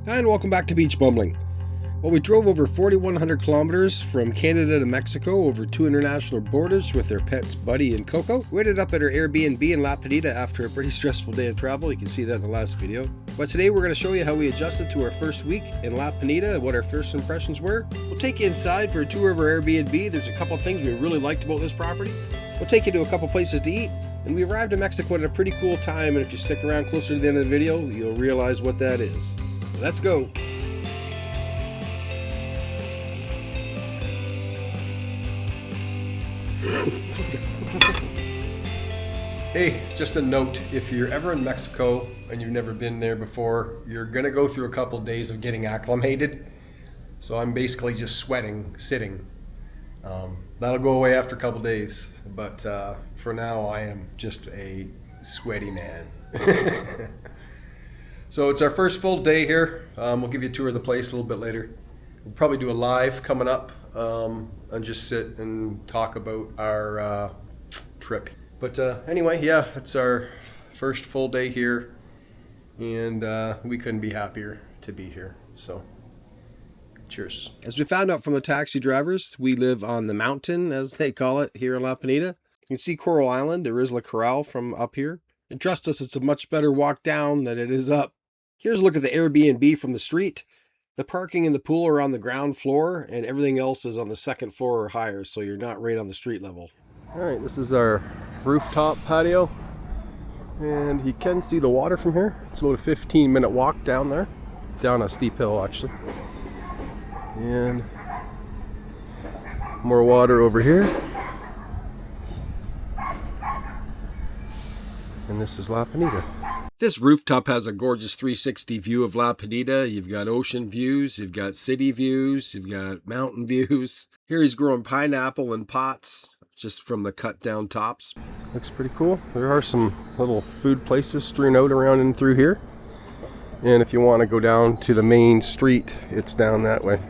And welcome back to Beach Bumbling. Well, we drove over 4,100 kilometers from Canada to Mexico over 2 international borders with our pets Buddy and Coco. We ended up at our Airbnb in La Penita after a pretty stressful day of travel. You can see that in the last video. But today we're going to show you how we adjusted to our first week in La Penita and what our first impressions were. We'll take you inside for a tour of our Airbnb. There's a couple of things we really liked about this property. We'll take you to a couple places to eat. And we arrived in Mexico at a pretty cool time, and if you stick around closer to the end of the video, you'll realize what that is. Let's go. Hey, just a note, if you're ever in Mexico and you've never been there before, you're gonna go through a couple of days of getting acclimated. So I'm basically just sweating, sitting. That'll go away after a couple of days, but for now I am just a sweaty man. So it's our first full day here. We'll give you a tour of the place a little bit later. We'll probably do a live coming up and just sit and talk about our trip. But anyway, yeah, it's our first full day here, and we couldn't be happier to be here. So cheers. As we found out from the taxi drivers, we live on the mountain, as they call it, here in La Penita. You can see Coral Island, or Isla Coral, from up here. And trust us, it's a much better walk down than it is up. Here's a look at the Airbnb from the street. The parking and the pool are on the ground floor, and everything else is on the second floor or higher, so you're not right on the street level. All right, this is our rooftop patio, and you can see the water from here. It's about a 15-minute walk down there, down a steep hill actually. And more water over here. And this is La Penita. This rooftop has a gorgeous 360 view of La Penita. You've got ocean views, you've got city views, you've got mountain views. Here he's growing pineapple in pots, just from the cut down tops. Looks pretty cool. There are some little food places strewn out around and through here. And if you want to go down to the main street, it's down that way.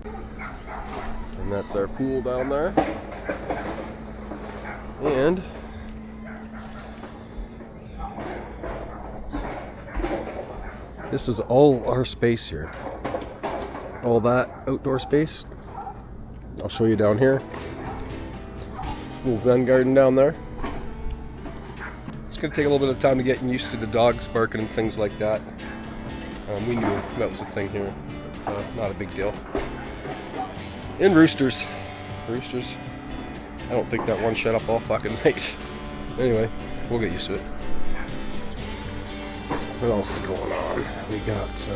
And that's our pool down there. And this is all our space here. All that outdoor space. I'll show you down here. Little Zen garden down there. It's going to take a little bit of time to get used to the dogs barking and things like that. We knew that was a thing here. It's not a big deal. And roosters. Roosters. I don't think that one shut up all fucking night. Anyway, we'll get used to it. What else is going on? We got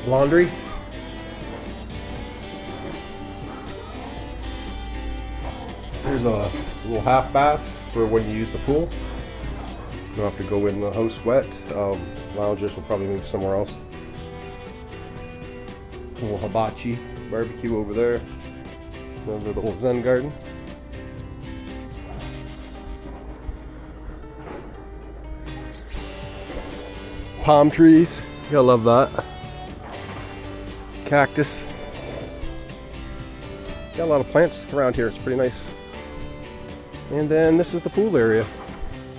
laundry. Here's a little half bath for when you use the pool. You don't have to go in the house wet. Loungers will probably move somewhere else. A little hibachi barbecue over there. Another little Zen garden. Palm trees, you gotta love that. Cactus. Got a lot of plants around here, it's pretty nice. And then this is the pool area.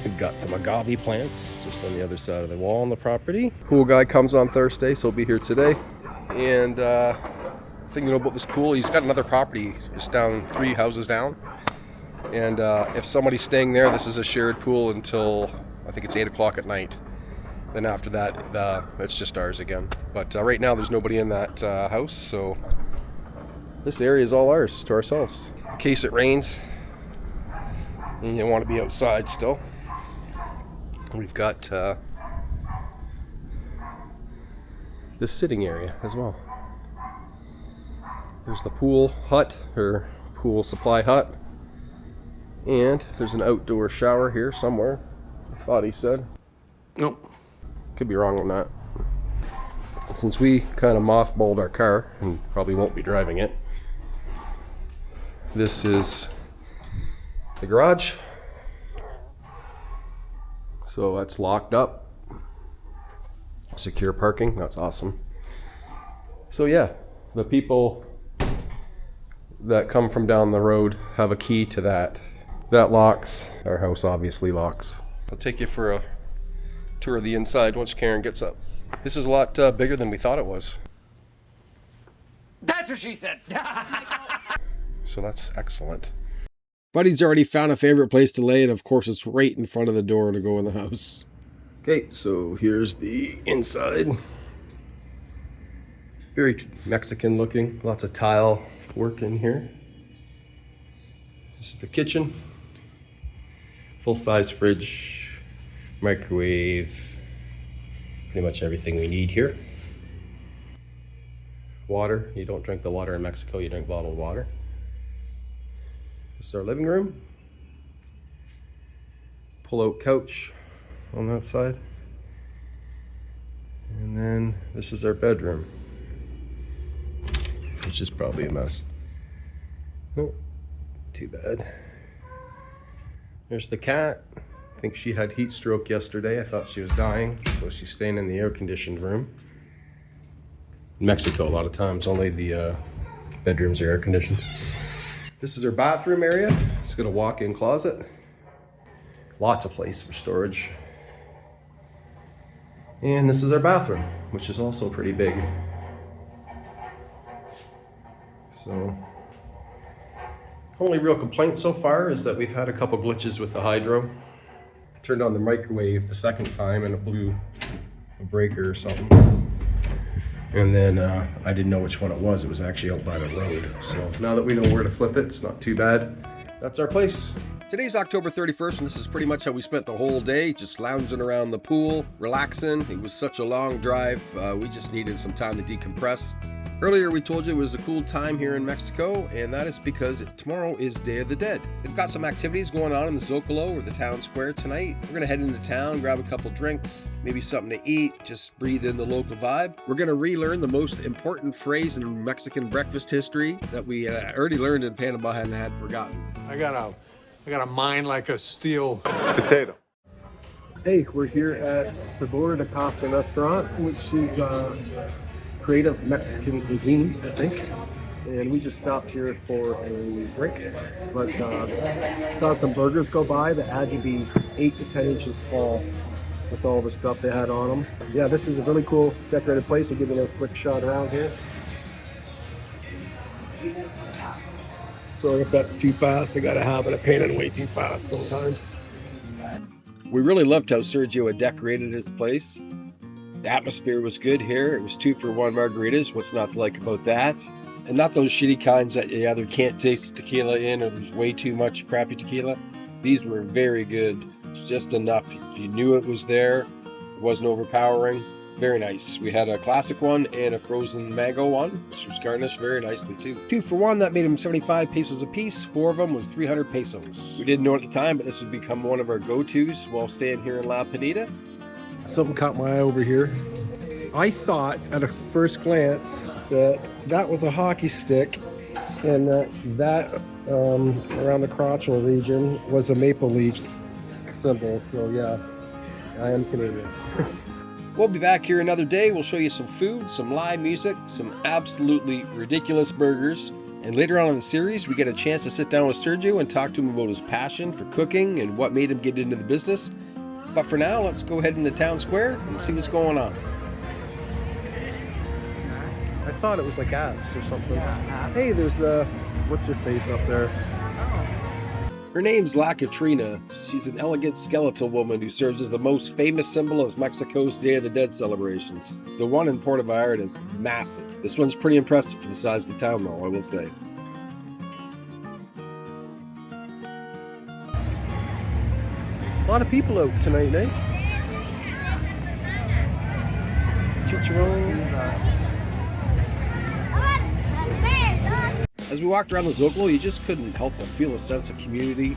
We've got some agave plants just on the other side of the wall on the property. Pool guy comes on Thursday, so he'll be here today. And the thing to know about this pool, he's got another property just down 3 houses down. And if somebody's staying there, this is a shared pool until I think it's 8 o'clock at night. Then after that, it's just ours again. But right now there's nobody in that house, so this area is all ours, to ourselves. In case it rains and you want to be outside still. We've got this sitting area as well. There's the pool hut, or pool supply hut. And there's an outdoor shower here somewhere, I thought he said. Nope. Could be wrong on that. Since we kind of mothballed our car and probably won't be driving it, this is the garage. So that's locked up. Secure parking, that's awesome. So yeah, the people that come from down the road have a key to that. That locks. Our house obviously locks. I'll take you for a tour of the inside once Karen gets up. This is a lot bigger than we thought it was. That's what she said. So that's excellent. Buddy's already found a favorite place to lay, and of course it's right in front of the door to go in the house. Okay, so here's the inside. Very Mexican looking, lots of tile work in here. This is the kitchen. Full-size fridge, microwave, pretty much everything we need here. Water, you don't drink the water in Mexico, you drink bottled water. This is our living room. Pull-out couch on that side. And then this is our bedroom, which is probably a mess. Oh, too bad. There's the cat. I think she had heat stroke yesterday. I thought she was dying, so she's staying in the air-conditioned room. In Mexico, a lot of times, only the bedrooms are air-conditioned. This is our bathroom area. It's got a walk-in closet. Lots of place for storage. And this is our bathroom, which is also pretty big. So, only real complaint so far is that we've had a couple glitches with the hydro. Turned on the microwave the second time and it blew a breaker or something. And then I didn't know which one it was. It was actually out by the road. So now that we know where to flip it, it's not too bad. That's our place. Today's October 31st, and this is pretty much how we spent the whole day, just lounging around the pool, relaxing. It was such a long drive. We just needed some time to decompress. Earlier we told you it was a cool time here in Mexico, and that is because tomorrow is Day of the Dead. They've got some activities going on in the Zocalo or the town square tonight. We're gonna head into town, grab a couple drinks, maybe something to eat, just breathe in the local vibe. We're gonna relearn the most important phrase in Mexican breakfast history that we already learned in Panama and had forgotten. I got a mind like a steel potato. Hey, we're here at Sabor de Casa restaurant, which is creative Mexican cuisine, I think. And we just stopped here for a drink, but saw some burgers go by that had to be 8 to 10 inches tall with all the stuff they had on them. Yeah, this is a really cool decorated place. I'll give you a quick shot around here. Sorry if that's too fast. I got a habit of painting way too fast sometimes. We really loved how Sergio had decorated his place. The atmosphere was good here. It was 2-for-1 margaritas. What's not to like about that? And not those shitty kinds that you either can't taste tequila in or there's way too much crappy tequila. These were very good. Just enough. You knew it was there. It wasn't overpowering. Very nice. We had a classic one and a frozen mango one, which was garnished very nicely too. 2-for-1, that made them 75 pesos a piece. 4 of them was 300 pesos. We didn't know at the time, but this would become one of our go-tos while staying here in La Pineda. Something caught my eye over here. I thought at a first glance that was a hockey stick, and that around the crotchal region was a Maple Leafs symbol. So yeah, I am Canadian. We'll be back here another day. We'll show you some food, some live music, some absolutely ridiculous burgers. And later on in the series, we get a chance to sit down with Sergio and talk to him about his passion for cooking and what made him get into the business. But for now, let's go ahead in the town square and see what's going on. I thought it was like abs or something. Hey, there's what's your face up there? Her name's La Katrina. She's an elegant skeletal woman who serves as the most famous symbol of Mexico's Day of the Dead celebrations. The one in Puerto Vallarta is massive. This one's pretty impressive for the size of the town, though, I will say. A lot of people out tonight, eh? Chicharron. As we walked around the Zocalo, you just couldn't help but feel a sense of community.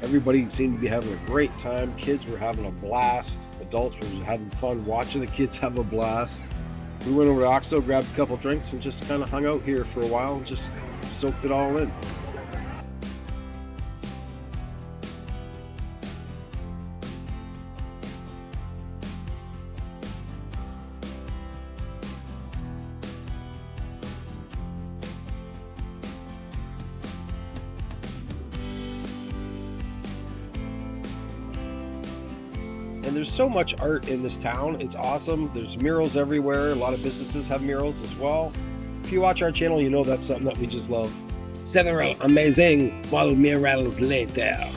Everybody seemed to be having a great time. Kids were having a blast. Adults were having fun watching the kids have a blast. We went over to Oxo, grabbed a couple drinks, and just kind of hung out here for a while and just soaked it all in. And there's so much art in this town. It's awesome. There's murals everywhere. A lot of businesses have murals as well. If you watch our channel, you know that's something that we just love. Several amazing murals later.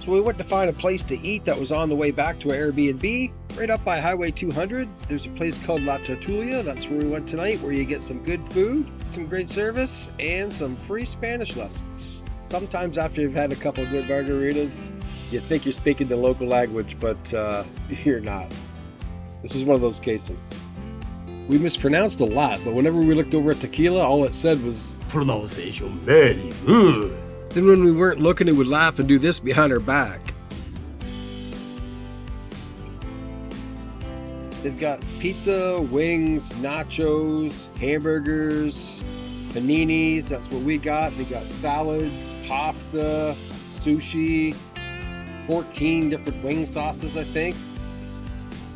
So we went to find a place to eat that was on the way back to our Airbnb. Right up by Highway 200, there's a place called La Tertulia. That's where we went tonight, where you get some good food, some great service, and some free Spanish lessons. Sometimes after you've had a couple of good margaritas, you think you're speaking the local language, but you're not. This was one of those cases. We mispronounced a lot, but whenever we looked over at tequila, all it said was, "Pronunciation very good." Then when we weren't looking, it would laugh and do this behind our back. They've got pizza, wings, nachos, hamburgers, paninis. That's what we got. They got salads, pasta, sushi, 14 different wing sauces, I think.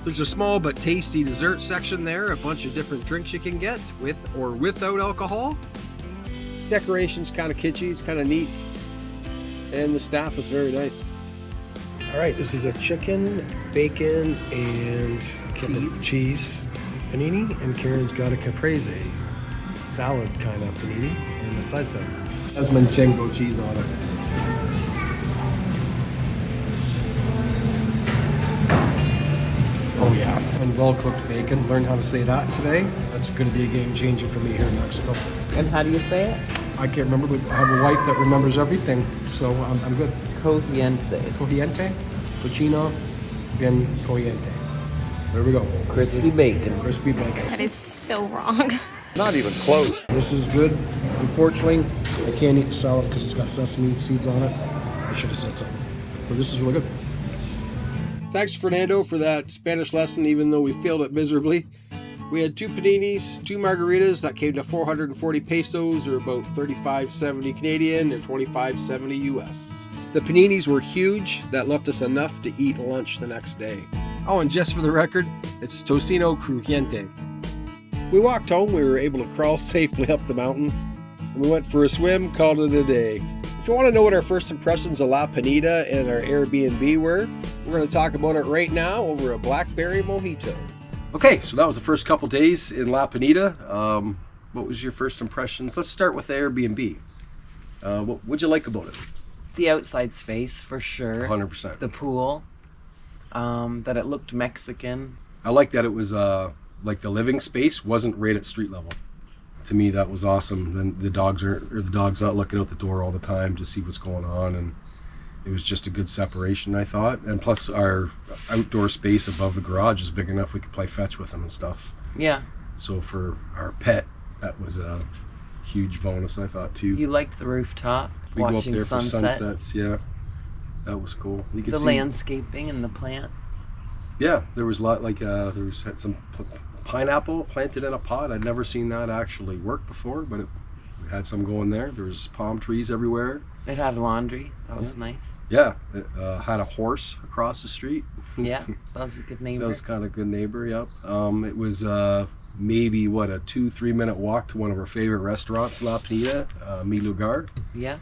There's a small but tasty dessert section there. A bunch of different drinks you can get with or without alcohol. Decoration's kind of kitschy, it's kind of neat. And the staff is very nice. All right, this is a chicken, bacon, and cheese panini, and Karen's got a caprese salad kind of panini and a side salad. Has manchego cheese on it. Oh yeah, and well-cooked bacon. Learned how to say that today. That's going to be a game changer for me here in Mexico. And how do you say it? I can't remember, but I have a wife that remembers everything, so I'm good. Cogiente. Cogiente, cochino, bien cogiente. There we go. Crispy bacon. Crispy bacon. That is so wrong. Not even close. This is good. Unfortunately, I can't eat the salad because it's got sesame seeds on it. I should have said something. But this is really good. Thanks, Fernando, for that Spanish lesson, even though we failed it miserably. We had 2 paninis, 2 margaritas. That came to 440 pesos, or about 35.70 Canadian and 25.70 US. The paninis were huge. That left us enough to eat lunch the next day. Oh, and just for the record, it's tocino crujiente. We walked home. We were able to crawl safely up the mountain. And we went for a swim, called it a day. If you want to know what our first impressions of La Pinita and our Airbnb were, we're going to talk about it right now over a blackberry mojito. Okay, so that was the first couple days in La Pinita. What was your first impressions? Let's start with the Airbnb. What would you like about it? The outside space, for sure. 100%. The pool. That it looked Mexican. I like that it was like the living space wasn't right at street level. To me, that was awesome. Then the dog's not looking out the door all the time to see what's going on, and it was just a good separation, I thought. And plus, our outdoor space above the garage is big enough we could play fetch with them and stuff. Yeah. So for our pet, that was a huge bonus, I thought, too. You liked the rooftop, We go up watching there sunset. for sunsets, yeah. That was cool. You could The see landscaping and the plants. Yeah, there was a lot, like had some pineapple planted in a pot. I'd never seen that actually work before, but we had some going there. There was palm trees everywhere. It had laundry. That was nice. Yeah, it had a horse across the street. Yeah, that was a good neighbor. That was kind of a good neighbor, yep. It was maybe, a 2-3 minute walk to one of our favorite restaurants, La Pinita, Mi Lugar. Yeah.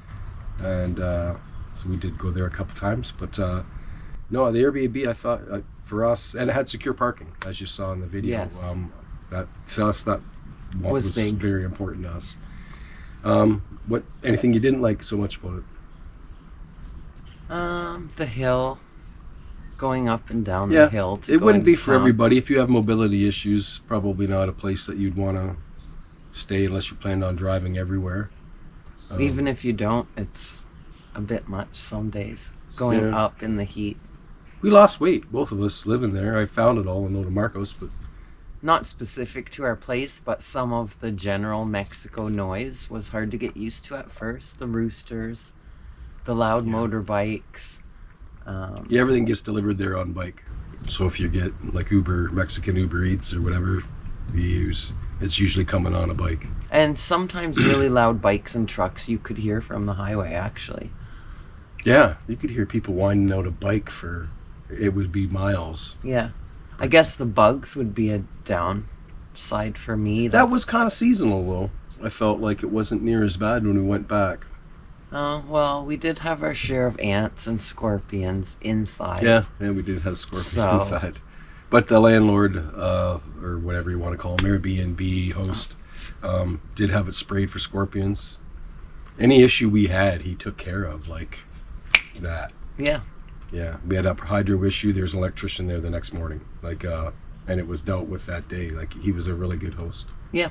And so we did go there a couple times. But no, the Airbnb, I thought, for us, and it had secure parking, as you saw in the video. Yes. To us, that was big. very important to us. Anything you didn't like so much about it? The hill. Going up and down the hill to it go wouldn't into be for town. everybody. If you have mobility issues, probably not a place that you'd want to stay unless you planned on driving everywhere. Even if you don't, it's a bit much some days. Going Yeah. up in the heat. We lost weight, both of us living there. I found it all in Oda Marcos, but Not specific to our place, but some of the general Mexico noise was hard to get used to at first. The roosters, the loud motorbikes. yeah, everything gets delivered there on bike. So if you get like Mexican Uber Eats or whatever you use, it's usually coming on a bike. And sometimes really loud bikes and trucks you could hear from the highway, actually. Yeah, you could hear people winding out a bike it would be miles. Yeah. I guess the bugs would be a downside for me. That was kind of seasonal though. I felt like it wasn't near as bad when we went back. Oh, well, we did have our share of ants and scorpions inside. Yeah, we did have scorpions So- inside. But the landlord, or whatever you want to call him, Airbnb host, did have it sprayed for scorpions. Any issue we had, he took care of, like that. Yeah. Yeah, we had a hydro issue. There's an electrician there the next morning, and it was dealt with that day. Like, he was a really good host. Yeah.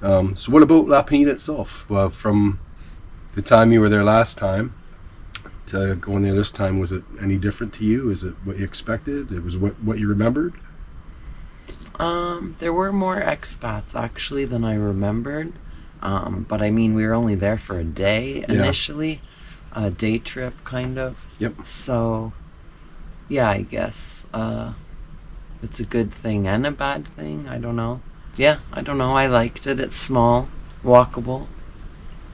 So what about La Pinita itself? Well, from the time you were there last time to going there this time, was it any different to you? Is it what you expected? It was what you remembered? There were more expats actually than I remembered. But I mean, we were only there for a day initially, a day trip kind of. Yep. So, yeah, I guess it's a good thing and a bad thing. I don't know. Yeah, I don't know. I liked it. It's small, walkable.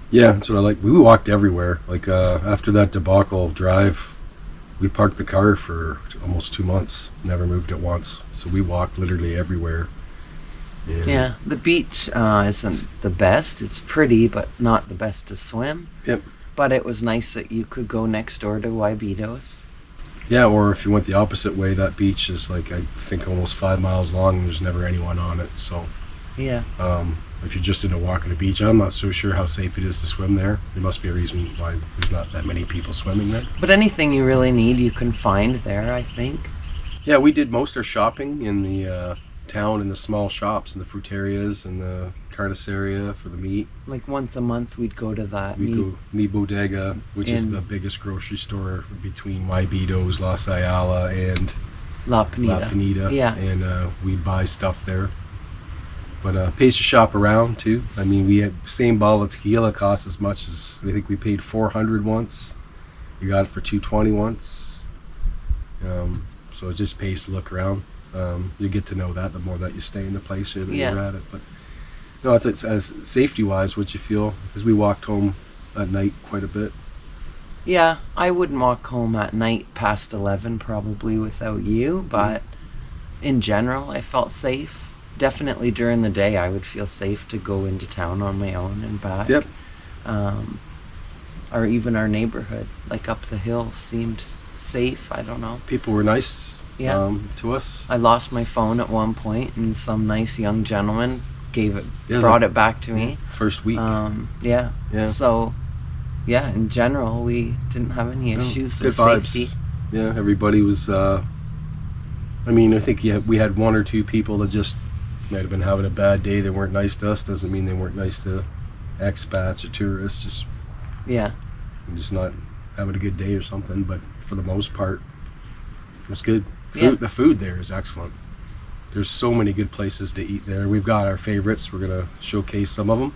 Yeah, that's what I like. We walked everywhere. Like, after that debacle drive, we parked the car for almost 2 months. Never moved it once. So we walked literally everywhere. And Yeah, the beach isn't the best. It's pretty, but not the best to swim. Yep. But it was nice that you could go next door to Waibitos. Yeah, or if you went the opposite way, that beach is like, I think, almost 5 miles long and there's never anyone on it. So Yeah. if you're just into walking the beach, I'm not so sure how safe it is to swim there. There must be a reason why there's not that many people swimming there. But anything you really need, you can find there, I think. Yeah, we did most of our shopping in the town, in the small shops, in the fruterias and the carniceria for the meat. Like once a month, we'd go to that. We go Mi Bodega, which is in- the biggest grocery store between Waibitos, Los Ayala, and La Pinita. La Pinita. Yeah. And we buy stuff there. But pays to shop around too. I mean, we had same bottle of tequila cost as much as, I think we paid $400 once. We got it for $220 once. So it just pays to look around. You get to know that the more that you stay in the place or that Yeah. you're at it. But no, I think as safety wise, what you feel? Because we walked home at night quite a bit. Yeah, I wouldn't walk home at night past 11 probably without you, but in general, I felt safe. Definitely during the day, I would feel safe to go into town on my own and back. Yep. Or even our neighborhood, like up the hill, seemed safe. I don't know. People were nice. Yeah. To us. I lost my phone at one point, and some nice young gentleman Yeah, it was brought like it back to me. First week. Yeah. Yeah. So, yeah, in general, we didn't have any No, issues good with vibes. safety. Yeah, everybody was. I mean, I think we had one or two people that just might have been having a bad day. They weren't nice to us. Doesn't mean they weren't nice to expats or tourists. Yeah. Just not having a good day or something. But for the most part, it was good. Yeah. The food there is excellent. There's so many good places to eat there. We've got our favorites. We're gonna showcase some of them.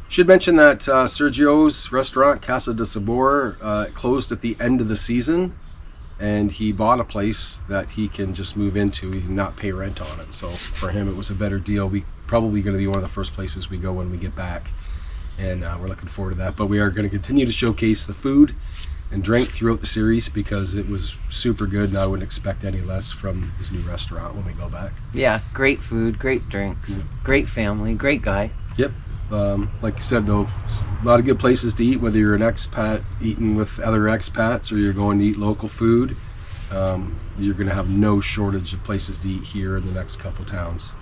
Should mention that Sergio's restaurant, Casa de Sabor, closed at the end of the season, and he bought a place that he can just move into and not pay rent on it. So for him, it was a better deal. We probably going to be one of the first places we go when we get back, and we're looking forward to that. But we are going to continue to showcase the food and drink throughout the series because it was super good, and I wouldn't expect any less from his new restaurant when we go back. Yeah, great food, great drinks, great family, great guy. Yep. Like you said, though, a lot of good places to eat, whether you're an expat eating with other expats or you're going to eat local food. You're going to have no shortage of places to eat here in the next couple towns.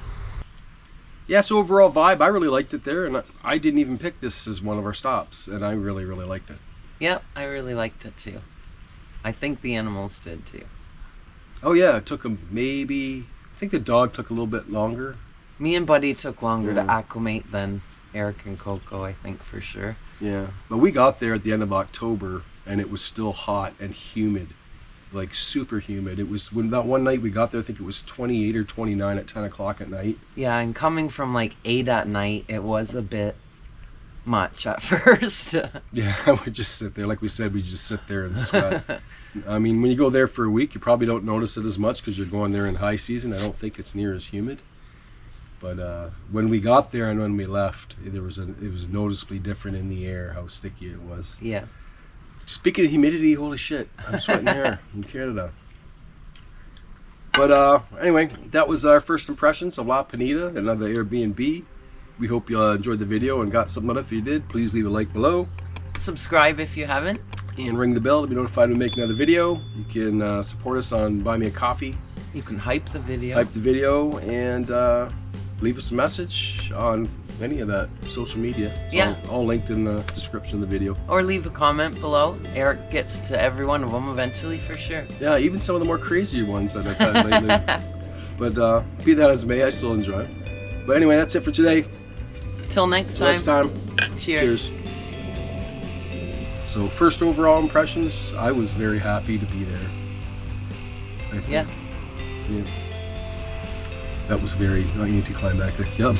Yeah, so overall vibe, I really liked it there, and I didn't even pick this as one of our stops, and I really, really liked it. Yep, I really liked it too. I think the animals did too. Oh yeah, it took them maybe, I think the dog took a little bit longer. Me and Buddy took longer Yeah. to acclimate than Eric and Coco, I think, for sure. Yeah, but we got there at the end of October, and it was still hot and humid, like super humid. It was, when that one night we got there, I think it was 28 or 29 at 10 o'clock at night. Yeah, and coming from like 8 at night, it was a bit much at first. Yeah, I would just sit there. Like we said, we just sit there and sweat. I mean, when you go there for a week, you probably don't notice it as much because you're going there in high season. I don't think it's near as humid. But when we got there and when we left, it was noticeably different in the air how sticky it was. Yeah. Speaking of humidity, holy shit, I'm sweating here in Canada. But anyway, that was our first impressions of La Pinita, another Airbnb. We hope you enjoyed the video and got something out of it. If you did, please leave a like below. Subscribe if you haven't. And ring the bell to be notified when we make another video. You can support us on Buy Me a Coffee, You can hype the video. hype the video, and leave us a message on any of that social media. It's Yeah. all linked in the description of the video. Or leave a comment below. Eric gets to every one of them eventually for sure. Yeah, even some of the more crazier ones that I've had lately. But be that as it may, I still enjoy it. But anyway, that's it for today. Till next Till time. next time. Cheers. So first overall impressions, I was very happy to be there. I think. Yeah. Yeah. That was very anticlimactic. Yep.